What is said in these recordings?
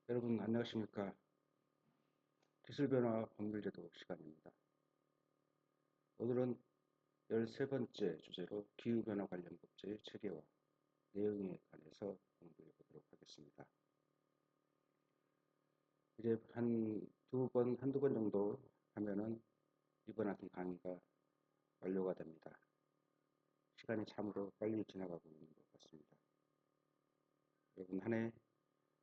여러분 안녕하십니까? 기술변화 법률제도 시간입니다. 오늘은 13번째 주제로 기후변화 관련 법제의 체계와 내용에 관해서 공부해 보도록 하겠습니다. 이제 한두 번 정도 하면은 이번 학기 강의가 완료가 됩니다. 시간이 참으로 빨리 지나가고 있는 것 같습니다. 여러분 한 해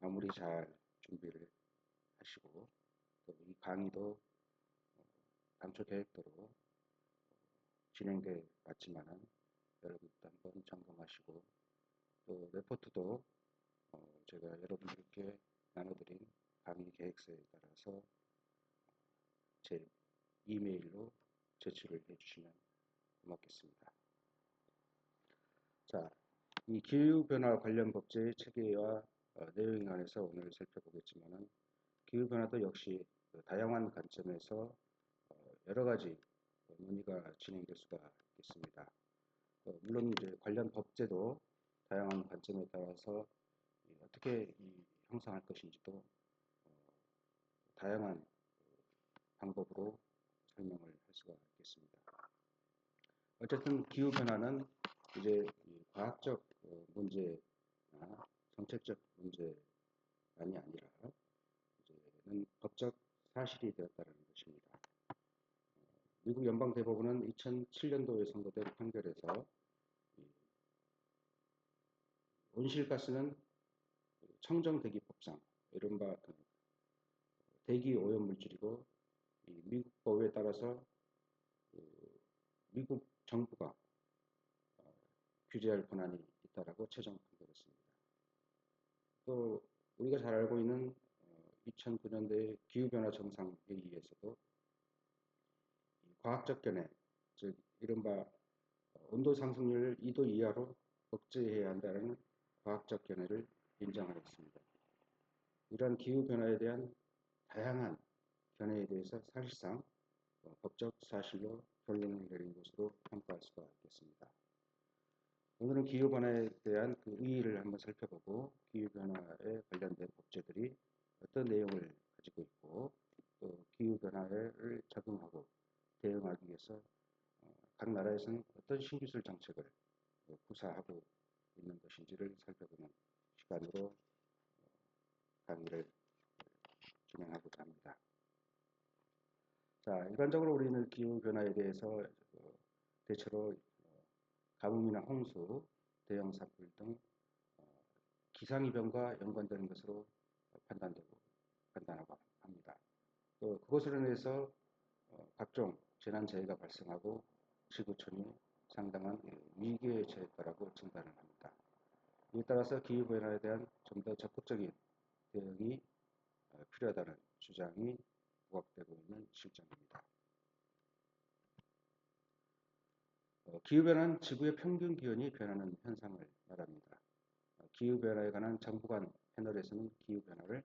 마무리 잘 준비를 하시고 또 이 강의도 당초 계획대로 진행돼 왔지만은 여러분도 한번 점검하시고 또 레포트도 제가 여러분들께 나눠드린 강의 계획서에 따라서 제 이메일로 제출을 해주시면 고맙겠습니다. 자, 이 기후변화 관련 법제의 체계와 내용에 관해서 오늘 살펴보겠지만은 기후변화도 역시 다양한 관점에서 여러 가지 논의가 진행될 수가 있겠습니다. 물론 이제 관련 법제도 다양한 관점에 따라서 어떻게 형성할 것인지도 다양한 방법으로 설명을 할 수가 있겠습니다. 어쨌든 기후변화는 이제 과학적 문제나 정책적 문제만이 아니라 이제는 법적 사실이 되었다는 것입니다. 미국 연방대법원은 2007년도에 선고된 판결에서 온실가스는 청정대기법상 이른바 대기 오염 물질이고 미국 법에 따라서 미국 정부가 규제할 권한이 있다라고 최종 판결했습니다. 또 우리가 잘 알고 있는 2009년도의 기후변화 정상회의에서도 과학적 견해, 즉 이른바 온도 상승률을 2도 이하로 억제해야 한다는 과학적 견해를 인정하였습니다. 이러한 기후변화에 대한 다양한 견해에 대해서 사실상 법적 사실로 결론을 내린 것으로 평가할 수가 있겠습니다. 오늘은 기후변화에 대한 그 의의를 한번 살펴보고 기후변화에 관련된 법제들이 어떤 내용을 가지고 있고 또 기후변화를 적응하고 대응하기 위해서 각 나라에서는 어떤 신기술 정책을 구사하고 있는 것인지를 살펴보는 시간으로 강의를 진행하고자 합니다. 자, 일반적으로 우리는 기후변화에 대해서 대체로 가뭄이나 홍수, 대형 산불 등 기상이변과 연관되는 것으로 판단하고 합니다. 또 그것으로 인해서 각종 재난재해가 발생하고 지구촌이 상당한 위기에 처했다라고 진단을 합니다. 이에 따라서 기후변화에 대한 좀 더 적극적인 대응이 필요하다는 주장이 부각되고 있는 실정입니다. 기후변화는 지구의 평균 기온이 변하는 현상을 말합니다. 기후변화에 관한 정부 간 패널에서는 기후변화를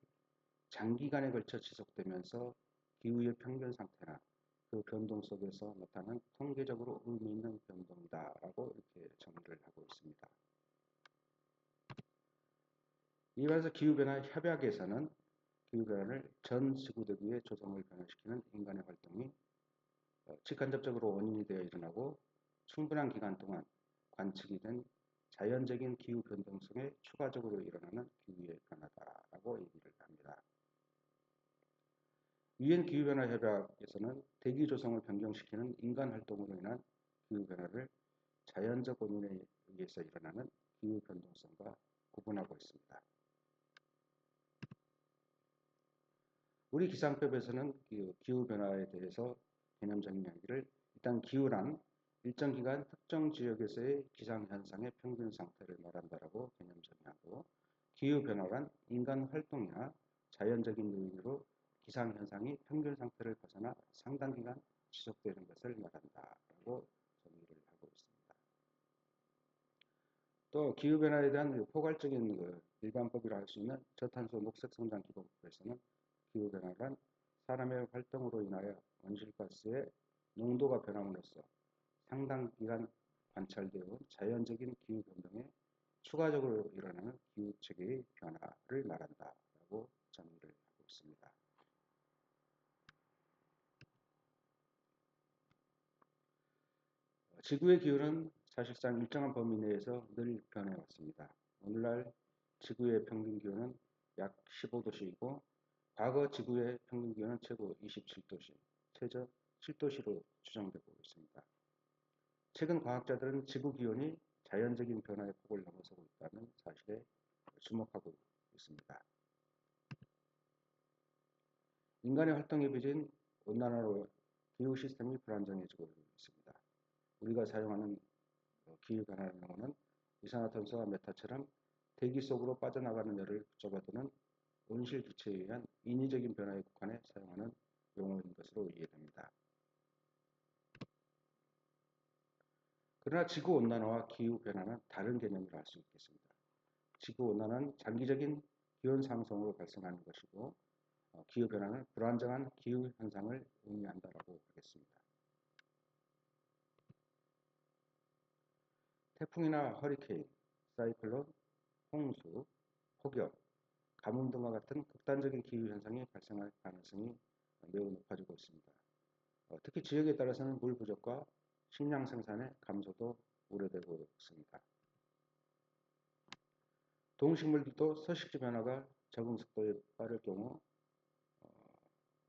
장기간에 걸쳐 지속되면서 기후의 평균 상태나 그 변동 속에서 나타나는 통계적으로 의미 있는 변동이다라고 이렇게 정의를 하고 있습니다. 이에 반해서 기후변화 협약에서는 기후변화를 전 지구대기의 조성을 변화시키는 인간의 활동이 직간접적으로 원인이 되어 일어나고 충분한 기간 동안 관측이 된 자연적인 기후 변동성에 추가적으로 일어나는 기후의 변화다라고 얘기를 합니다. 유엔 기후변화 협약에서는 대기 조성을 변경시키는 인간 활동으로 인한 기후 변화를 자연적 원인에 의해서 일어나는 기후 변동성과 구분하고 있습니다. 우리 기상법에서는 기후 변화에 대해서 개념적인 이야기를 일단 기후란 일정 기간 특정 지역에서의 기상 현상의 평균 상태를 말한다라고 개념 정의하고 기후 변화란 인간 활동이나 자연적인 요인으로 기상 현상이 평균 상태를 벗어나 상당 기간 지속되는 것을 말한다라고 정의를 하고 있습니다. 또 기후 변화에 대한 포괄적인 일반법이라 할 수 있는 저탄소 녹색 성장 기본법에서는 기후 변화란 사람의 활동으로 인하여 온실가스의 농도가 변함으로써 상당 기간 관찰되어 온 자연적인 기후 변동에 추가적으로 일어나는 기후 체계의 변화를 말한다라고 정의를 지구의 기후는 사실상 일정한 범위 내에서 늘 변해왔습니다. 오늘날 지구의 평균 기온은 약 15도씨이고 과거 지구의 평균 기온은 최고 27도씨, 최저 7도씨로 추정되고 있습니다. 최근 과학자들은 지구 기온이 자연적인 변화의 폭을 넘어서고 있다는 사실에 주목하고 있습니다. 인간의 활동에 빚은 온난화로 기후 시스템이 불안정해지고 있습니다. 우리가 사용하는 기후 변화라는 용어는 이산화탄소와 메탄처럼 대기 속으로 빠져나가는 열을 붙잡아두는 온실 기체에 의한 인위적인 변화에 국한해 사용하는 용어인 것으로 이해됩니다. 그러나 지구온난화와 기후변화는 다른 개념이라 할 수 있겠습니다. 지구온난화는 장기적인 기온 상승으로 발생하는 것이고 기후변화는 불안정한 기후현상을 의미한다고 하겠습니다. 태풍이나 허리케인, 사이클론, 홍수, 폭염, 가뭄 등과 같은 극단적인 기후현상이 발생할 가능성이 매우 높아지고 있습니다. 특히 지역에 따라서는 물 부족과 식량 생산의 감소도 우려되고 있습니다. 동식물들도 서식지 변화가 적응 속도에 빠를 경우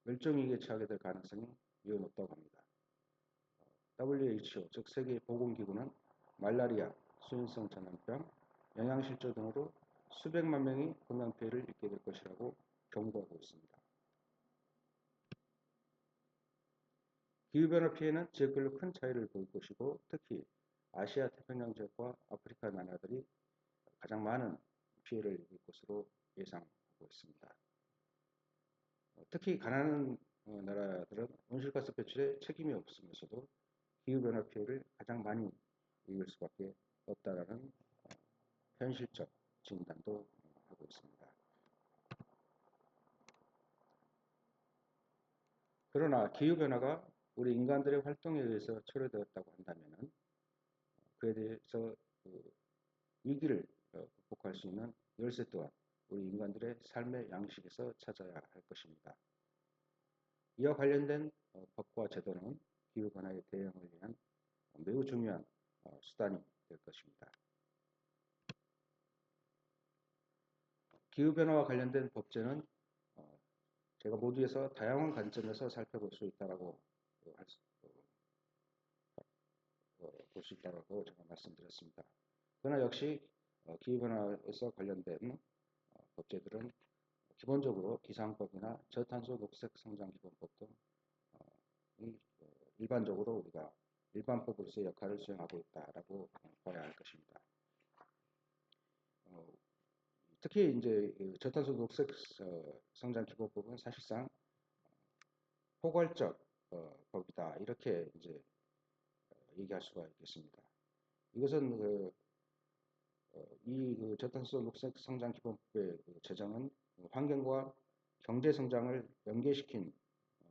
멸종위기에 처하게 될 가능성이 매우 높다고 합니다. WHO, 즉 세계보건기구는 말라리아, 수인성 전염병, 영양실조 등으로 수백만 명이 건강피해를 입게 될 것이라고 경고하고 있습니다. 기후변화 피해는 지역별로 큰 차이를 보일 것이고 특히 아시아 태평양 지역과 아프리카 나라들이 가장 많은 피해를 입을 것으로 예상하고 있습니다. 특히 가난한 나라들은 온실가스 배출에 책임이 없으면서도 기후변화 피해를 가장 많이 입을 수밖에 없다라는 현실적 진단도 하고 있습니다. 그러나 기후변화가 우리 인간들의 활동에 의해서 초래되었다고 한다면 그에 대해서 위기를 극복할 수 있는 열쇠 또한 우리 인간들의 삶의 양식에서 찾아야 할 것입니다. 이와 관련된 법과 제도는 기후변화에 대응을 위한 매우 중요한 수단이 될 것입니다. 기후변화와 관련된 법제는 제가 모두에서 다양한 관점에서 살펴볼 수 있다고 볼 수 있다고 제가 말씀드렸습니다. 그러나 역시 기후변화에서 관련된 법제들은 기본적으로 기상법이나 저탄소 녹색 성장 기본법 등 일반적으로 우리가 일반법으로서의 역할을 수행하고 있다라고 봐야 할 것입니다. 특히 이제 저탄소 녹색 성장 기본법은 사실상 포괄적 법이다 이렇게 이제 얘기할 수가 있겠습니다. 이것은 이 저탄소 녹색 성장 기본법의 제정은 환경과 경제 성장을 연계시킨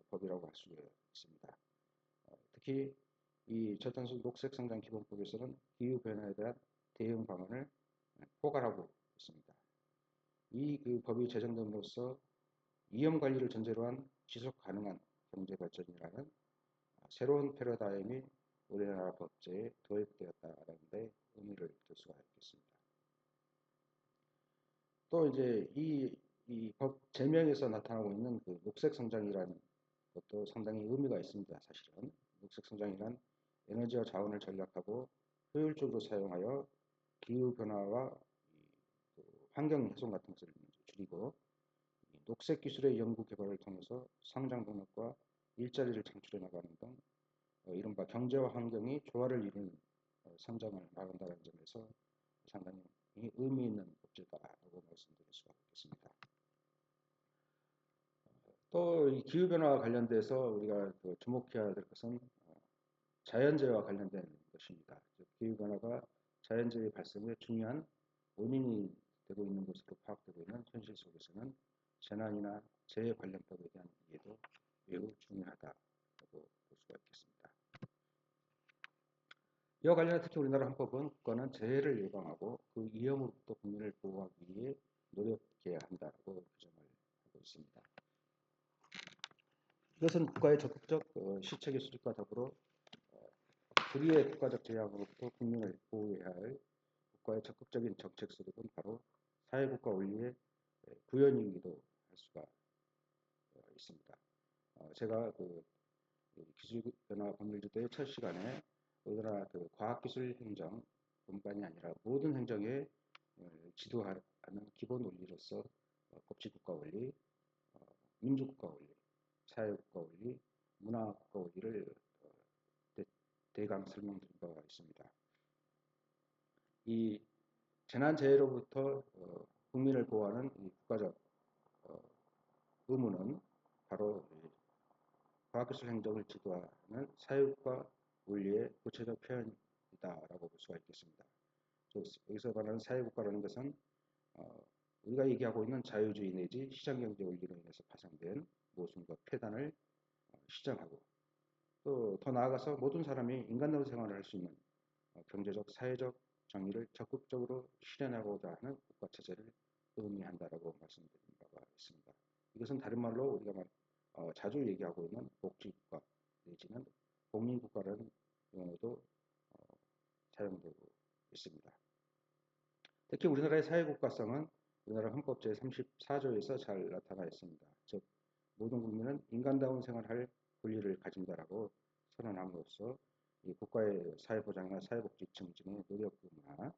법이라고 할 수 있습니다. 특히 이 저탄소 녹색 성장 기본법에서는 기후 변화에 대한 대응 방안을 포괄하고 있습니다. 이 법이 제정됨으로써 위험 관리를 전제로 한 지속 가능한 경제 발전이라는 새로운 패러다임이 우리나라 법제에 도입되었다라는 데 의미를 둘 수가 있겠습니다. 또 이제 이 법 제명에서 나타나고 있는 그 녹색 성장이라는 것도 상당히 의미가 있습니다. 사실은 녹색 성장이란 에너지와 자원을 전략하고 효율적으로 사용하여 기후 변화와 환경 훼손 같은 것을 줄이고 녹색 기술의 연구 개발을 통해서 성장 동력과 일자리를 창출해 나가는 등 이른바 경제와 환경이 조화를 이루는 성장을 나간다는 점에서 상당히 의미 있는 법제다라고 말씀드릴 수가 있겠습니다. 또 이 기후변화와 관련돼서 우리가 주목해야 될 것은 자연재해와 관련된 것입니다. 기후변화가 자연재해 발생의 중요한 원인이 되고 있는 것으로 파악되고 있는 현실 속에서는 재난이나 재해 관련법에 대한 이해도 매우 중요하다고 볼 수가 있겠습니다. 이와 관련해 특히 우리나라 헌법은 국가는 재해를 예방하고 그 위험으로부터 국민을 보호하기 위해 노력해야 한다고 규정을 하고 있습니다. 이것은 국가의 적극적 시책의 수립과 더불어 불의의 국가적 제약으로부터 국민을 보호해야 할 국가의 적극적인 정책 수립은 바로 사회국가 원리의 구현이기도 할 수가 있습니다. 제가 기술변화 법률지도의 첫 시간에 우리나라 과학기술 행정 뿐만이 아니라 모든 행정에 지도하는 기본 원리로서 법치국가 원리, 민주국가 원리, 사회국가 원리, 문화국가 원리를 대강 설명드린 바가 있습니다. 이 재난재해로부터 국민을 보호하는 이 국가적 의무는 바로 과학기술 행정을 지도하는 사회국가 원리의 구체적 표현이다라고 볼 수가 있겠습니다. 여기서 말하는 사회국가라는 것은 우리가 얘기하고 있는 자유주의 내지 시장경제 원리로 인해서 파생된 모순과 폐단을 시정하고 또 더 나아가서 모든 사람이 인간다운 생활을 할 수 있는 경제적, 사회적 정의를 적극적으로 실현하고자 하는 국가체제를 의미한다라고 말씀드린 바가 있습니다. 이것은 다른 말로 우리가 자주 얘기하고 있는 복지국가 내지는 공민국가라는 용어도 사용되고 있습니다. 특히 우리나라의 사회국가성은 우리나라 헌법 제34조에서 잘 나타나 있습니다. 즉 모든 국민은 인간다운 생활할 권리를 가진다라고 선언함으로써 이 국가의 사회보장이나 사회복지 증진의 노력구나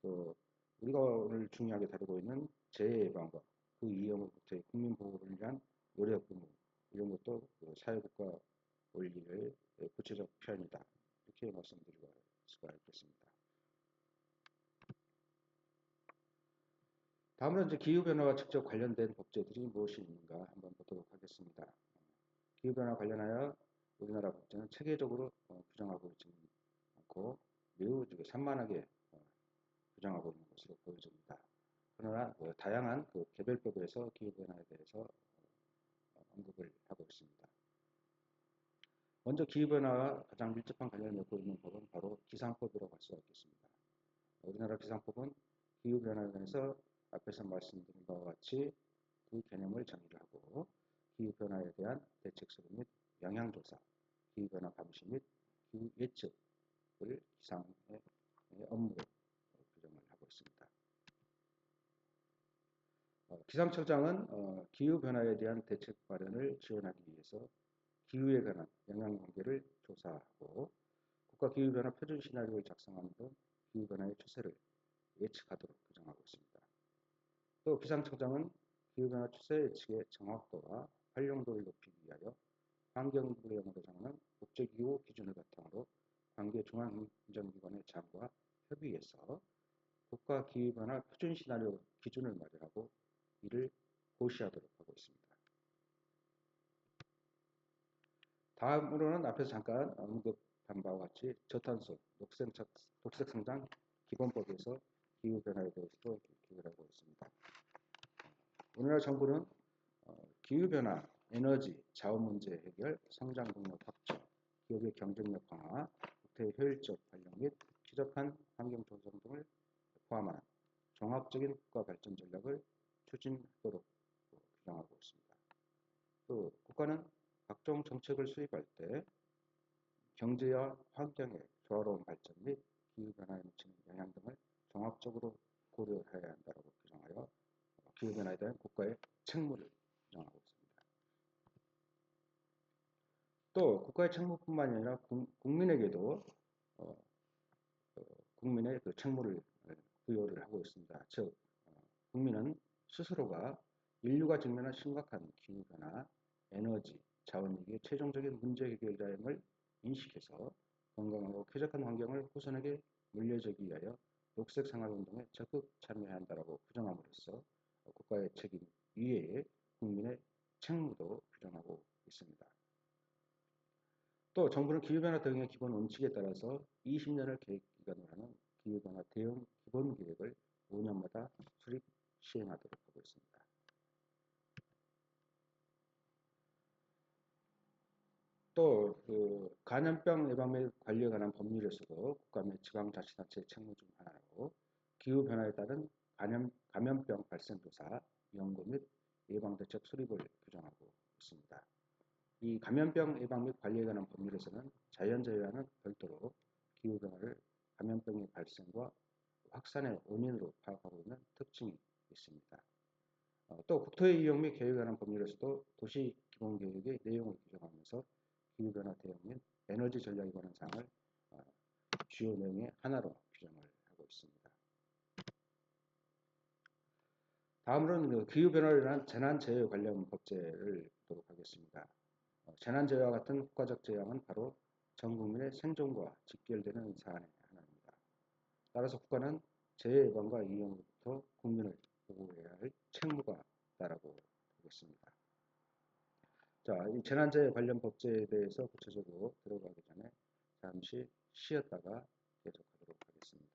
또 우리가 오늘 중요하게 다루고 있는 재해 예방과 그 이후부터의 국민보호를 위한 노력구무 이런 것도 사회국가 원리의 구체적 표현이다. 이렇게 말씀드릴 수가 있겠습니다. 다음으로 이제 기후변화와 직접 관련된 법제들이 무엇이 있는가 한번 보도록 하겠습니다. 기후변화 관련하여 우리나라 법제는 체계적으로 규정하고 있지는 않고 매우 산만하게 규정하고 있는 것으로 보여집니다. 그러나 다양한 개별법에서 기후변화에 대해서 언급을 하고 있습니다. 먼저 기후변화와 가장 밀접한 관련을 맺고 있는 법은 바로 기상법이라고 할 수가 있겠습니다. 우리나라 기상법은 기후변화에 관해서 앞에서 말씀드린 바와 같이 그 개념을 정의를 하고 기후변화에 대한 대책 수립 및 영향조사, 기후변화 감시 및 기후 예측을 기상의 업무로 규정을 하고 있습니다. 기상청장은 기후변화에 대한 대책 마련을 지원하기 위해서 기후에 관한 영향관계를 조사하고 국가기후변화 표준 시나리오를 작성하는 등 기후변화의 추세를 예측하도록 규정하고 있습니다. 또 기상청장은 기후변화 추세 예측의 정확도와 활용도를 높이기 위하여 환경부령으로 정하는 국제기후 기준을 바탕으로 관계 중앙행정기관의 장과 협의해서 국가기후변화 표준 시나리오 기준을 마련하고 이를 고시하도록 하고 있습니다. 다음으로는 앞에서 잠깐 언급한 바와 같이 저탄소, 녹색성장 기본법에서 기후변화에 대해서도 기록을 하고 있습니다. 우리나라 정부는 기후변화, 에너지, 자원 문제 해결, 성장 동력 확충, 기업의 경쟁력 강화, 국토의 효율적 활용 및 최적한 환경 조성 등을 포함한 종합적인 국가 발전 전략을 추진하도록 규정하고 있습니다. 또 국가는 각종 정책을 수립할 때 경제와 환경의 조화로운 발전 및 기후변화에 미치는 영향 등을 종합적으로 고려해야 한다고 규정하여 기후변화에 대한 국가의 책무를 규정하고 있습니다. 또 국가의 책무뿐만 아니라 국민에게도 국민의 책무를 부여를 하고 있습니다. 즉 국민은 스스로가 인류가 직면한 심각한 기후변화, 에너지, 자원위기의 최종적인 문제 해결자임을 인식해서 건강하고 쾌적한 환경을 후손에게 물려주기 위하여 녹색 생활운동에 적극 참여해야 한다고 규정함으로써 국가의 책임 이외에 국민의 책무도 규정하고 있습니다. 또 정부는 기후변화 대응의 기본 원칙에 따라서 20년을 계획기간으로 하는 기후변화 대응 기본계획을 5년마다 수립 시행하도록 하고 있습니다. 또 감염병 예방 및 관리에 관한 법률에서도 국가 및 지방자치단체의 책무 중 하나로 기후변화에 따른 감염병 발생 조사, 연구 및 예방대책 수립을 규정하고 있습니다. 이 감염병 예방 및 관리에 관한 법률에서는 자연재해와는 별도로 기후변화를 감염병의 발생과 확산의 원인으로 파악하고 있는 특징이 있습니다. 또 국토의 이용 및 계획에 관한 법률에서도 도시기본계획의 내용을 규정하면서 기후변화 대응 및 에너지 전략에 관한 사항을 주요 내용의 하나로 규정을 하고 있습니다. 다음으로는 기후변화로 인한 재난재해 관련 법제를 보도록 하겠습니다. 재난재해와 같은 국가적 재앙은 바로 전 국민의 생존과 직결되는 사안의 하나입니다. 따라서 국가는 재해 예방과 이용부터 국민을 보호해야 할 책무가 있다라고 보겠습니다. 자, 이 재난재해 관련 법제에 대해서 구체적으로 들어가기 전에 잠시 쉬었다가 계속하도록 하겠습니다.